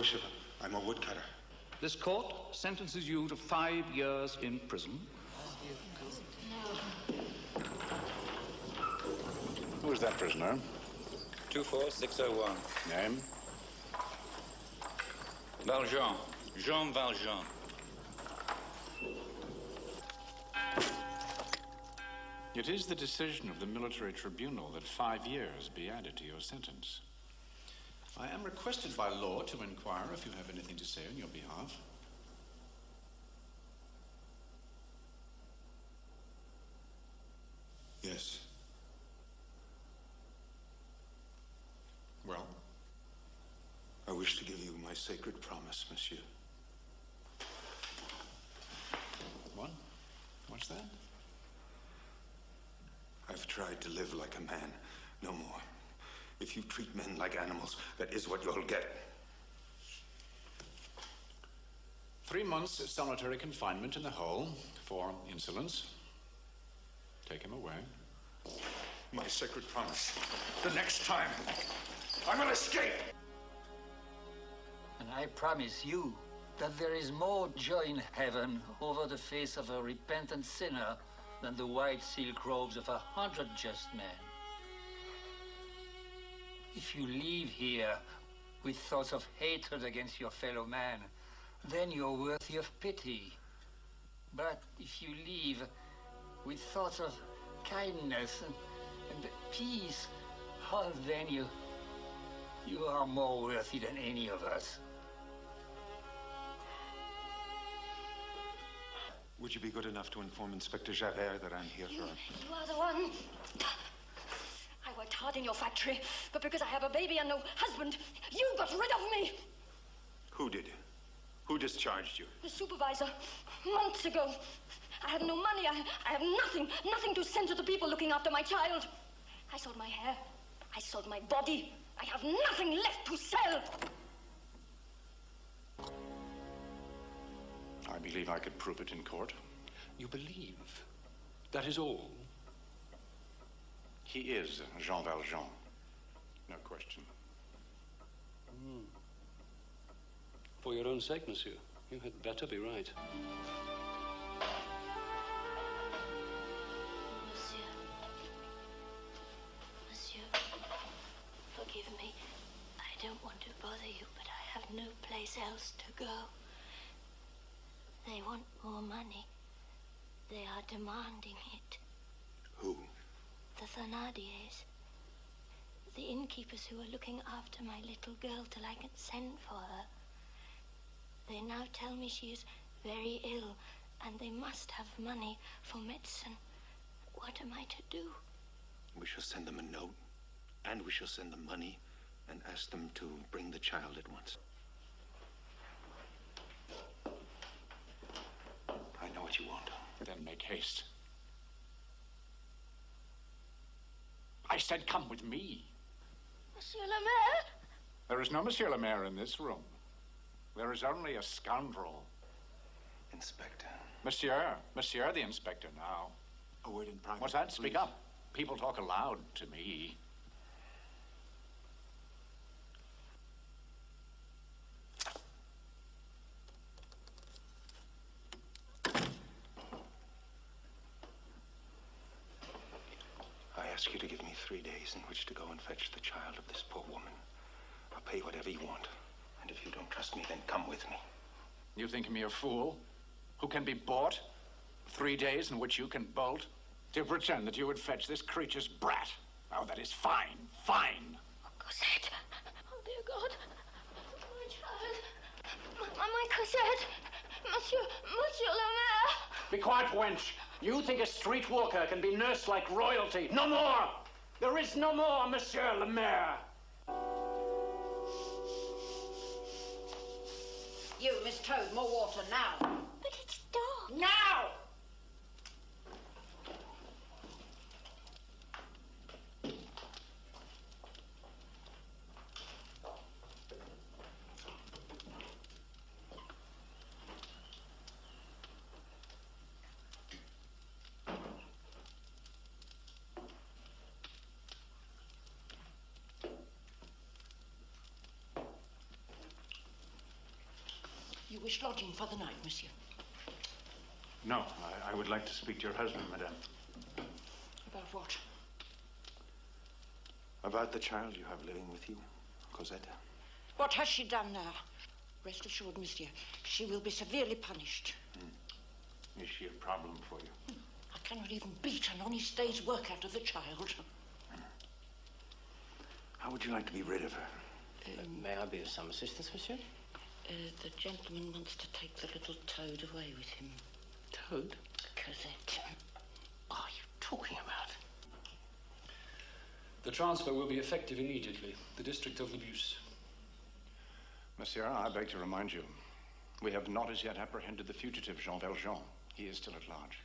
Bishop. I'm a woodcutter. This court sentences you to 5 years in prison. Who is that prisoner? 24601. Name? Valjean. Jean Valjean. It is the decision of the military tribunal that 5 years be added to your sentence. I am requested by law to inquire if you have anything to say on your behalf. Yes. Well? I wish to give you my sacred promise, monsieur. What? What's that? I've tried to live like a man. No more. If you treat men like animals, that is what you'll get. 3 months solitary confinement in the hole for insolence. Take him away. My sacred promise. The next time, I will escape! And I promise you that there is more joy in heaven over the face of a repentant sinner than the white silk robes of 100 just men. If you leave here with thoughts of hatred against your fellow man, then you're worthy of pity. But if you leave with thoughts of kindness and peace, oh, then you are more worthy than any of us. Would you be good enough to inform Inspector Javert that I'm here for... You are the one. I worked hard in your factory, but because I have a baby and no husband, you got rid of me. Who did? Who discharged you? The supervisor, months ago. I have no money. I have nothing to send to the people looking after my child. I sold my hair. I sold my body. I have nothing left to sell. I believe I could prove it in court. You believe? That is all? He is Jean Valjean. No question. For your own sake, monsieur, you had better be right. Monsieur, forgive me. I don't want to bother you, but I have no place else to go. They want more money. They are demanding it. Who? The Thénardiers. The innkeepers who are looking after my little girl till I can send for her. They now tell me she is very ill and they must have money for medicine. What am I to do? We shall send them a note, and we shall send them money, and ask them to bring the child at once. I know what you want. Then make haste. I said come with me. Monsieur le Maire? There is no Monsieur le Maire in this room. There is only a scoundrel. Inspector. Monsieur the inspector now. A word in private. What's that? Please. Speak up. People talk aloud to me. I ask you to give me 3 days in which to go and fetch the child of this poor woman. I'll pay whatever you want. And if you don't trust me, then come with me. You think me a fool? Who can be bought? 3 days in which you can bolt? To pretend that you would fetch this creature's brat. Oh, that is fine, fine. Cosette. Oh, dear God. My child. My Cosette. Monsieur le Maire. Be quiet, wench. You think a street walker can be nursed like royalty. No more. There is no more, Monsieur le Maire. You, Miss Toad, more water now. But it's dark. Now! You wish lodging for the night, monsieur? No, I would like to speak to your husband, madame. About what? About the child you have living with you, Cosette. What has she done now? Rest assured, monsieur, she will be severely punished. Is she a problem for you? I cannot even beat an honest day's work out of the child. How would you like to be rid of her? May I be of some assistance, monsieur? The gentleman wants to take the little Toad away with him. Toad? Cosette. What are you talking about? The transfer will be effective immediately. The district of Lebus. Monsieur, I beg to remind you, we have not as yet apprehended the fugitive Jean Valjean. He is still at large.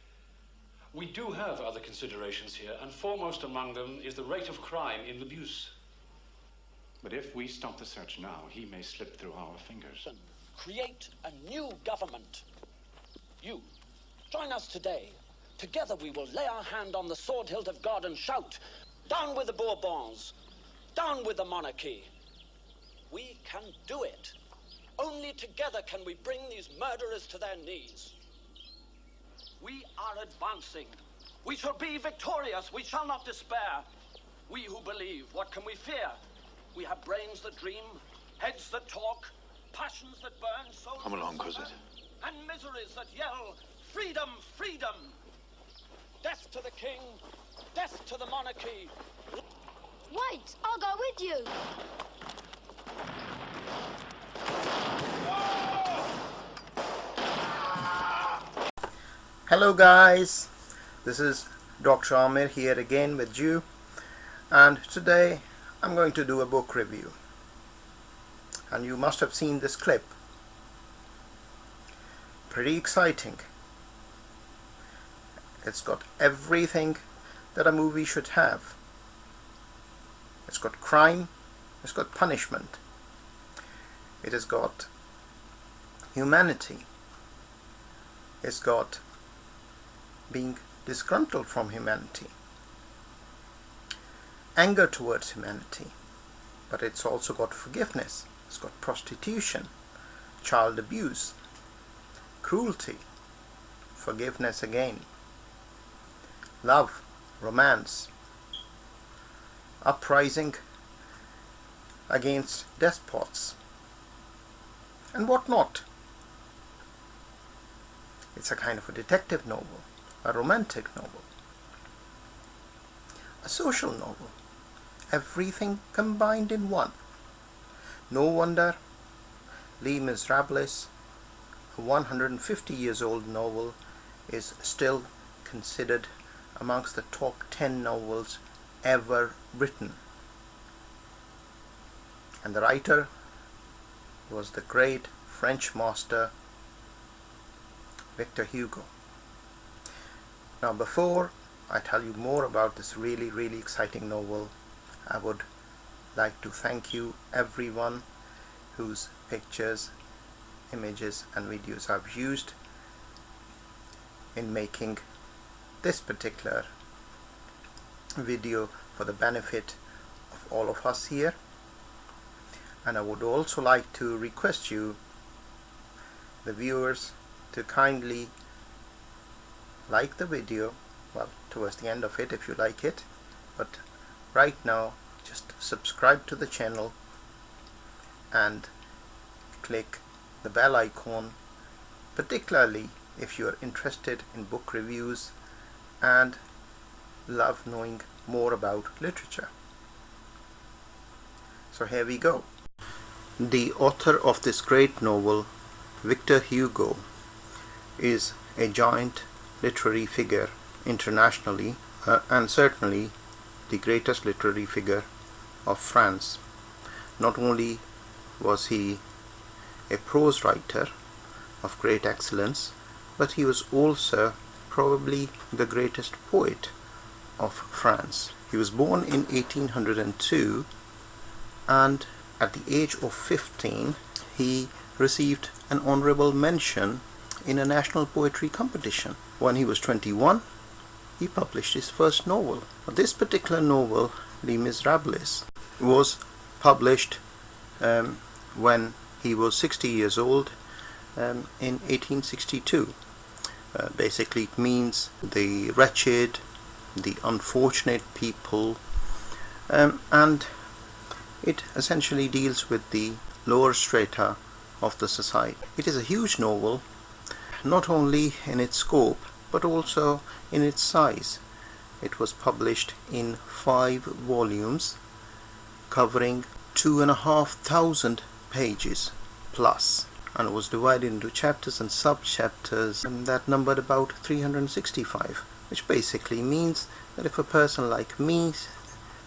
We do have other considerations here, and foremost among them is the rate of crime in Lebus. But if we stop the search now, he may slip through our fingers. Create a new government. You, join us today. Together we will lay our hand on the sword hilt of God and shout, down with the Bourbons, down with the monarchy. We can do it. Only together can we bring these murderers to their knees. We are advancing. We shall be victorious. We shall not despair. We who believe, what can we fear? We have brains that dream, heads that talk, passions that burn, souls Come along, that Cosette. and miseries that yell, freedom, freedom! Death to the king, death to the monarchy. Wait, I'll go with you. Hello guys, this is Dr. Amir here again with you, and today I'm going to do a book review. And you must have seen this clip. Pretty exciting. It's got everything that a movie should have. It's got crime, it's got punishment, it has got humanity, it's got being disgruntled from humanity, anger towards humanity, but it's also got forgiveness, it's got prostitution, child abuse, cruelty, forgiveness again, love, romance, uprising against despots, and what not. It's a kind of a detective novel, a romantic novel, a social novel, everything combined in one. No wonder Les Miserables, a 150 years old novel, is still considered amongst the top 10 novels ever written. And the writer was the great French master Victor Hugo. Now, before I tell you more about this really exciting novel, I would like to thank you everyone whose pictures, images and videos I've used in making this particular video for the benefit of all of us here. And I would also like to request you, the viewers, to kindly like the video, well, towards the end of it if you like it, but right now just subscribe to the channel and click the bell icon, particularly if you are interested in book reviews and love knowing more about literature. So here we go. The author of this great novel, Victor Hugo, is a giant literary figure internationally, and certainly the greatest literary figure of France. Not only was he a prose writer of great excellence, but he was also probably the greatest poet of France. He was born in 1802, and at the age of 15 he received an honorable mention in a national poetry competition. When he was 21, he published his first novel. This particular novel, Les Miserables, was published when he was 60 years old, in 1862. Basically, it means the wretched, the unfortunate people, and it essentially deals with the lower strata of the society. It is a huge novel, not only in its scope but also in its size. It was published in 5 volumes covering 2,500 pages plus, and was divided into chapters and sub-chapters that numbered about 365, which basically means that if a person like me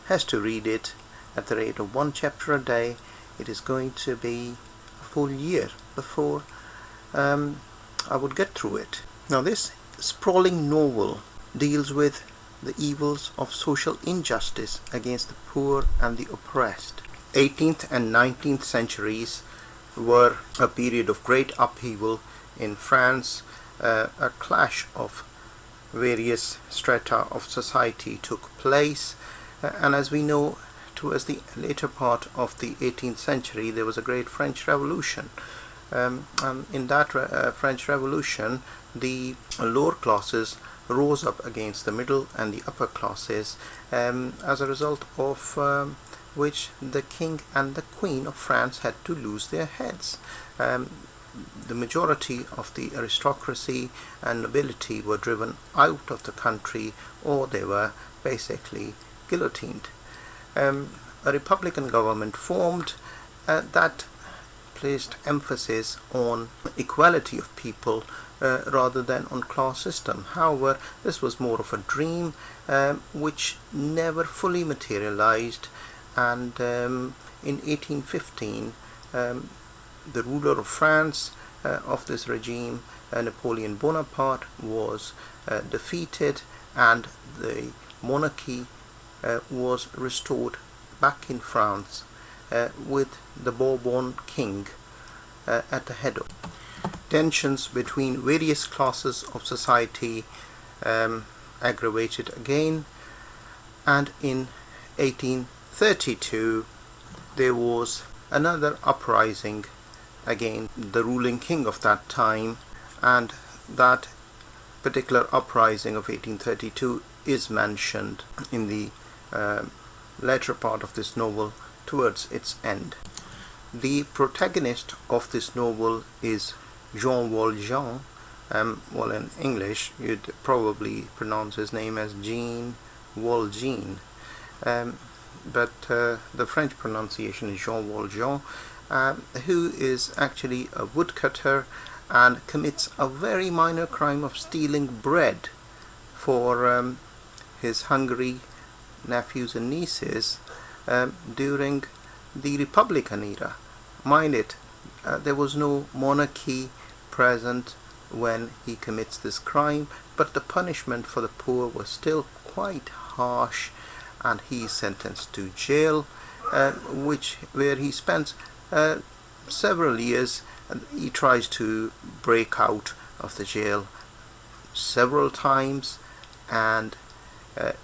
has to read it at the rate of 1 chapter a day, it is going to be a full year before I would get through it. Now, this sprawling novel deals with the evils of social injustice against the poor and the oppressed. 18th and 19th centuries were a period of great upheaval in France. A clash of various strata of society took place, and as we know, towards the later part of the 18th century there was a great French Revolution. In that French Revolution, the lower classes rose up against the middle and the upper classes, as a result of which the king and the queen of France had to lose their heads. The majority of the aristocracy and nobility were driven out of the country, or they were basically guillotined. A republican government formed that placed emphasis on equality of people rather than on class system. However, this was more of a dream which never fully materialized, and in 1815 the ruler of France of this regime, Napoleon Bonaparte, was defeated, and the monarchy was restored back in France with the Bourbon king at the head of. Tensions between various classes of society aggravated again, and in 1832 there was another uprising against the ruling king of that time, and that particular uprising of 1832 is mentioned in the latter part of this novel towards its end. The protagonist of this novel is Jean Valjean. Well, in English you'd probably pronounce his name as Jean Valjean, but the French pronunciation is Jean Valjean, who is actually a woodcutter and commits a very minor crime of stealing bread for his hungry nephews and nieces during the Republican era. Mind it, there was no monarchy present when he commits this crime, but the punishment for the poor was still quite harsh, and he is sentenced to jail, where he spends several years. He tries to break out of the jail several times, and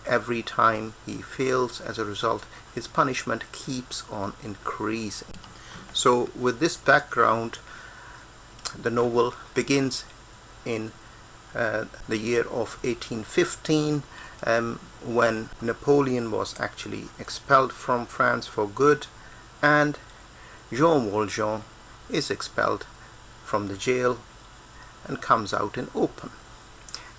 every time he fails. As a result, his punishment keeps on increasing. So with this background, the novel begins in the year of 1815, when Napoleon was actually expelled from France for good, and Jean Valjean is expelled from the jail and comes out in open.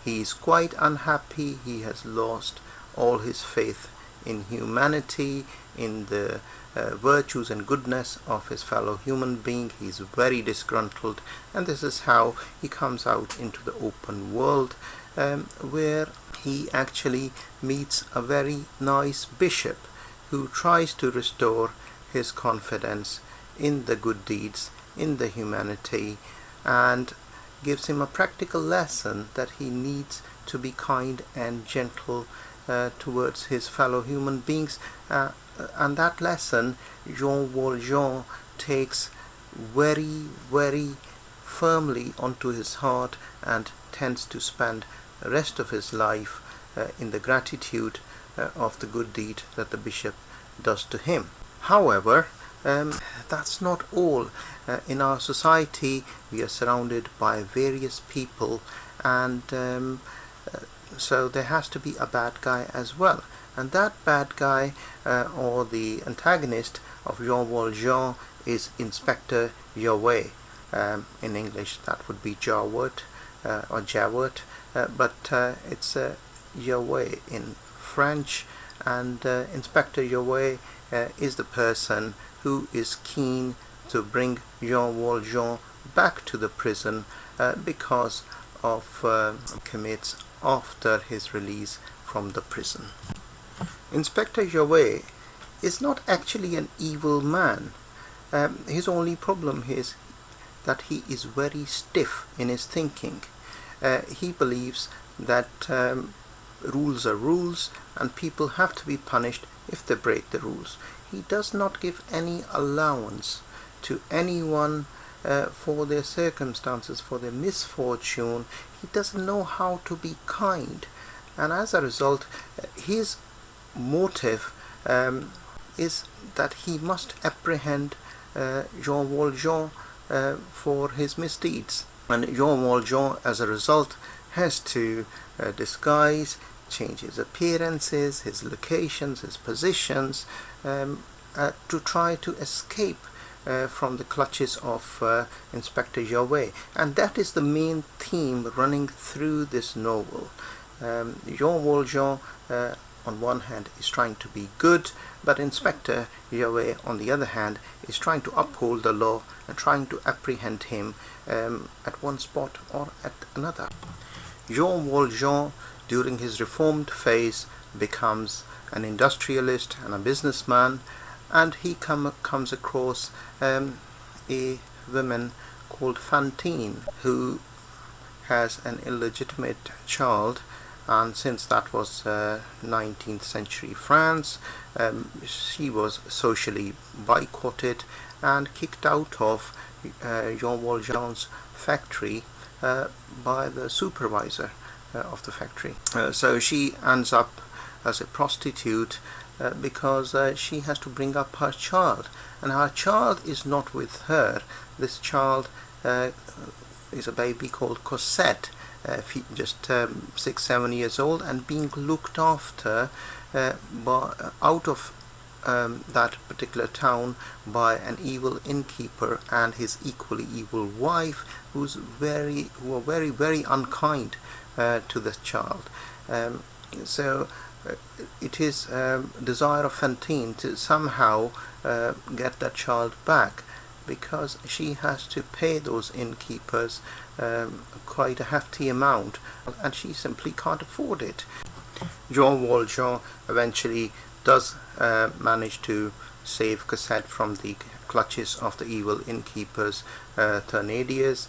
He is quite unhappy. He has lost all his faith in humanity, in the virtues and goodness of his fellow human being. He is very disgruntled, and this is how he comes out into the open world, where he actually meets a very nice bishop who tries to restore his confidence in the good deeds, in the humanity, and gives him a practical lesson that he needs to be kind and gentle towards his fellow human beings, and that lesson Jean Valjean takes very, very firmly onto his heart, and tends to spend the rest of his life in the gratitude of the good deed that the bishop does to him. However, That's not all. In our society, we are surrounded by various people, and so there has to be a bad guy as well. And that bad guy, or the antagonist of Jean Valjean, is Inspector Javert. In English, that would be Javert or Javert, but it's Javert in French. And Inspector Javert is the person who is keen to bring Jean Valjean back to the prison because of commits after his release from the prison. Inspector Javert is not actually an evil man. His only problem is that he is very stiff in his thinking. He believes that rules are rules and people have to be punished if they break the rules. He does not give any allowance to anyone for their circumstances, for their misfortune. He doesn't know how to be kind, and as a result his motive is that he must apprehend Jean Valjean for his misdeeds, and Jean Valjean as a result has to disguise, change his appearances, his locations, his positions, to try to escape from the clutches of Inspector Javert. And that is the main theme running through this novel. Jean Valjean on one hand is trying to be good, but Inspector Javert on the other hand is trying to uphold the law and trying to apprehend him at one spot or at another. Jean Valjean, during his reformed phase, becomes an industrialist and a businessman, and he comes across a woman called Fantine, who has an illegitimate child, and since that was 19th century France, she was socially boycotted and kicked out of Jean Valjean's factory by the supervisor of the factory. So she ends up as a prostitute because she has to bring up her child, and her child is not with her. This child is a baby called Cosette, just 6-7 years old, and being looked after out of that particular town by an evil innkeeper and his equally evil wife, who are very unkind to the child. So it is desire of Fantine to somehow get that child back, because she has to pay those innkeepers quite a hefty amount, and she simply can't afford it. Jean Valjean eventually does manage to save Cosette from the clutches of the evil innkeepers Thénardiers,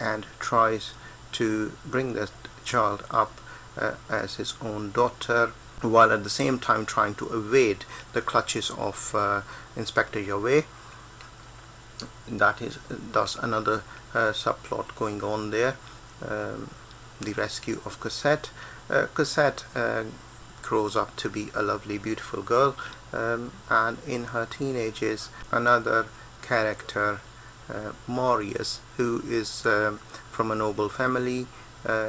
and tries to bring the child up as his own daughter, while at the same time trying to evade the clutches of Inspector Javert. That is thus another subplot going on there, the rescue of Cosette. Cosette grows up to be a lovely, beautiful girl, and in her teenage years, another character, Marius, who is from a noble family,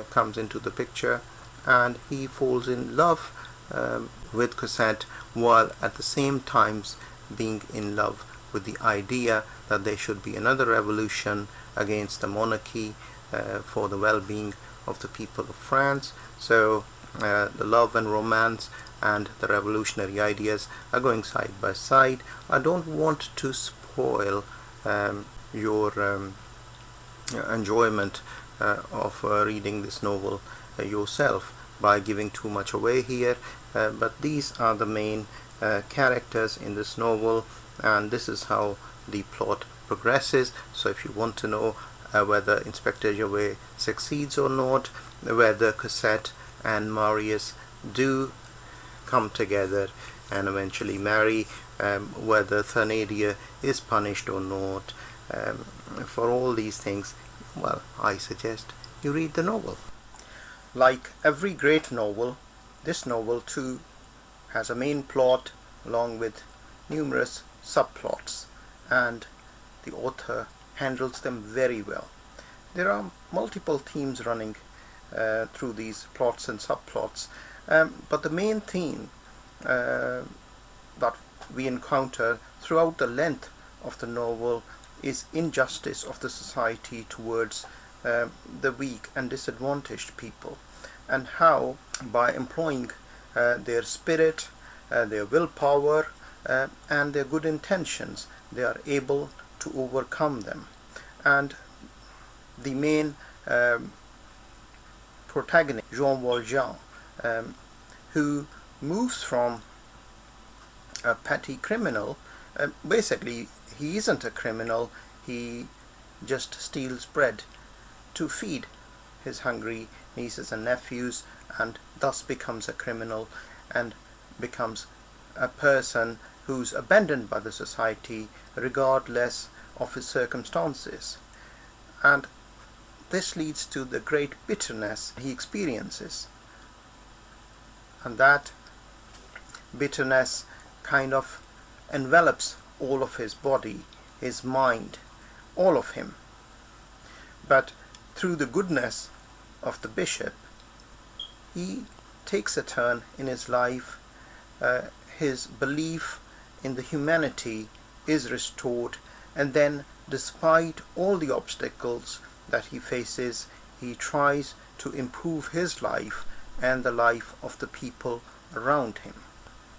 comes into the picture, and he falls in love with Cosette, while at the same time being in love with the idea that there should be another revolution against the monarchy for the well-being of the people of France. So the love and romance and the revolutionary ideas are going side by side. I don't want to spoil your enjoyment of reading this novel yourself by giving too much away here, but these are the main characters in this novel, and this is how the plot progresses. So if you want to know whether Inspector Javert succeeds or not, whether Cosette and Marius do come together and eventually marry, whether Thénardier is punished or not, for all these things, well, I suggest you read the novel. Like every great novel, this novel too has a main plot along with numerous subplots, and the author handles them very well. There are multiple themes running through these plots and subplots, but the main theme that we encounter throughout the length of the novel is injustice of the society towards the weak and disadvantaged people, and how by employing their spirit, their willpower, and their good intentions, they are able to overcome them. And the main protagonist, Jean Valjean, who moves from a petty criminal, basically he isn't a criminal, he just steals bread to feed his hungry nieces and nephews, and thus becomes a criminal and becomes a person who's abandoned by the society regardless of his circumstances. And this leads to the great bitterness he experiences, and that bitterness kind of envelops all of his body, his mind, all of him. But through the goodness of the bishop, he takes a turn in his life. His belief in the humanity is restored, and then despite all the obstacles that he faces, he tries to improve his life and the life of the people around him.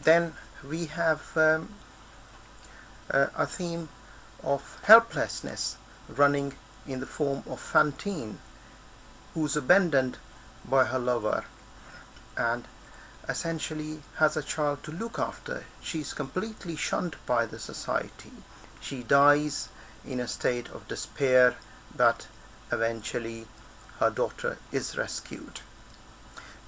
Then we have a theme of helplessness running in the form of Fantine, who's abandoned by her lover and essentially has a child to look after. She's completely shunned by the society. She dies in a state of despair, but eventually her daughter is rescued.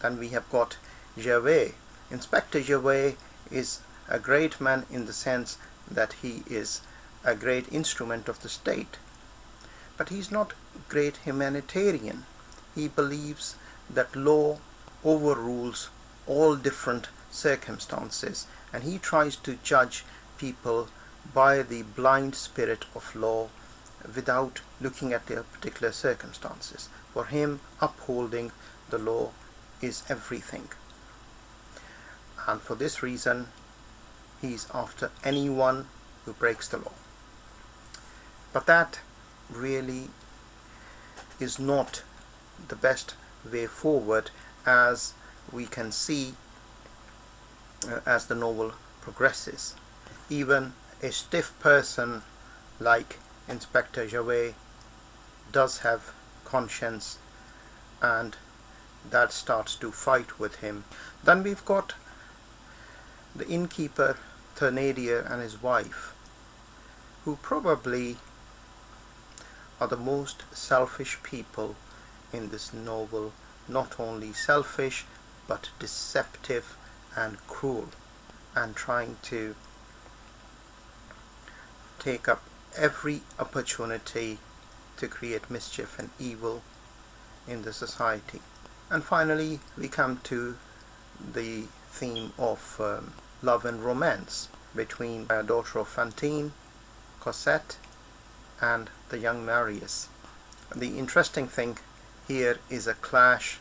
Then we have got Javert. Inspector Javert is a great man in the sense that he is a great instrument of the state, but he's not a great humanitarian. He believes that law overrules all different circumstances, and he tries to judge people by the blind spirit of law without looking at their particular circumstances. For him, upholding the law is everything, and for this reason he's after anyone who breaks the law. But that really is not the best way forward, as we can see as the novel progresses. Even a stiff person like Inspector Javert does have conscience, and that starts to fight with him. Then we've got the innkeeper Thénardier and his wife, who probably are the most selfish people in this novel. Not only selfish, but deceptive and cruel, and trying to take up every opportunity to create mischief and evil in the society. And finally we come to the theme of love and romance between a daughter of Fantine, Cosette, and the young Marius. The interesting thing here is a clash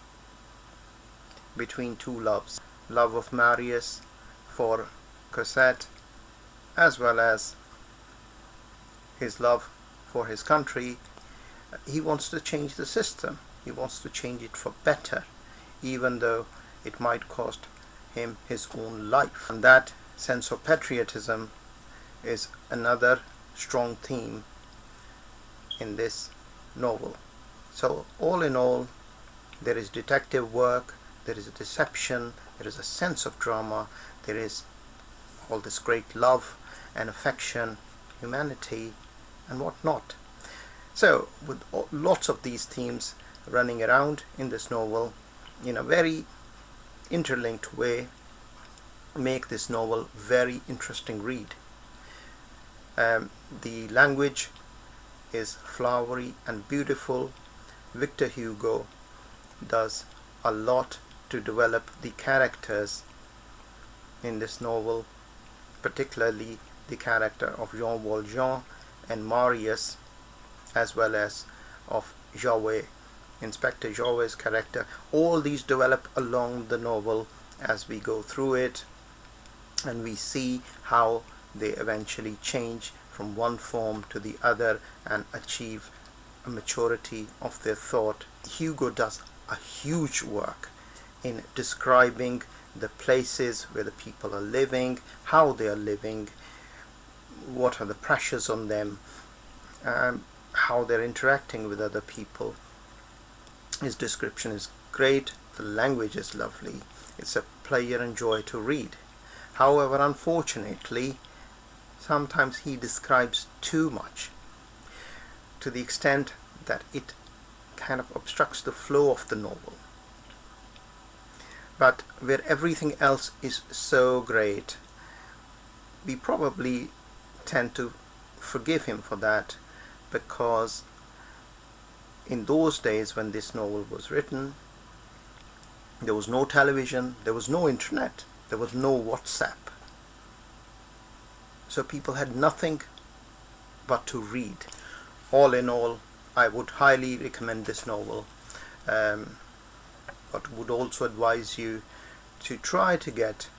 between two loves. Love of Marius for Cosette, as well as his love for his country. He wants to change the system. He wants to change it for better, even though it might cost him his own life. And that sense of patriotism is another strong theme in this novel. So all in all, there is detective work, there is a deception, there is a sense of drama, there is all this great love and affection, humanity, and whatnot. So with lots of these themes running around in this novel in a very interlinked way, make this novel very interesting read. The language is flowery and beautiful. Victor Hugo does a lot to develop the characters in this novel, particularly the character of Jean Valjean and Marius, as well as of Javert, Inspector Javert's character. All these develop along the novel as we go through it, and we see how they eventually change from one form to the other and achieve a maturity of their thought. Hugo does a huge work in describing the places where the people are living, how they are living, what are the pressures on them, how they're interacting with other people. His description is great, the language is lovely, it's a pleasure and joy to read. However, unfortunately, sometimes he describes too much, to the extent that it kind of obstructs the flow of the novel. But where everything else is so great, we probably tend to forgive him for that, because in those days when this novel was written, there was no television, there was no internet, there was no WhatsApp. So people had nothing but to read. All in all, I would highly recommend this novel, but would also advise you to try to get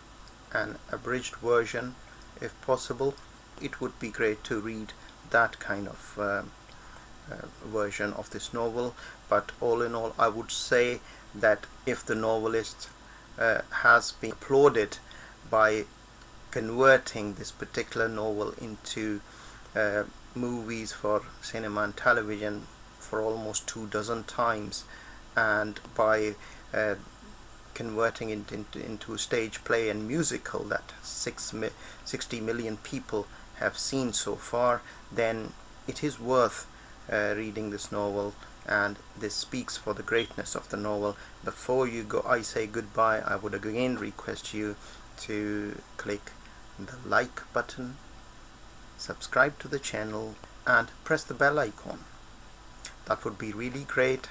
an abridged version if possible. It would be great to read that kind of version of this novel, but all in all, I would say that if the novelist has been applauded by converting this particular novel into movies for cinema and television for almost 24 times, and by converting it into a stage play and musical that 60 million people have seen so far, then it is worth reading this novel, and this speaks for the greatness of the novel. Before you go, I say goodbye, I would again request you to click the like button, subscribe to the channel, and press the bell icon. That would be really great.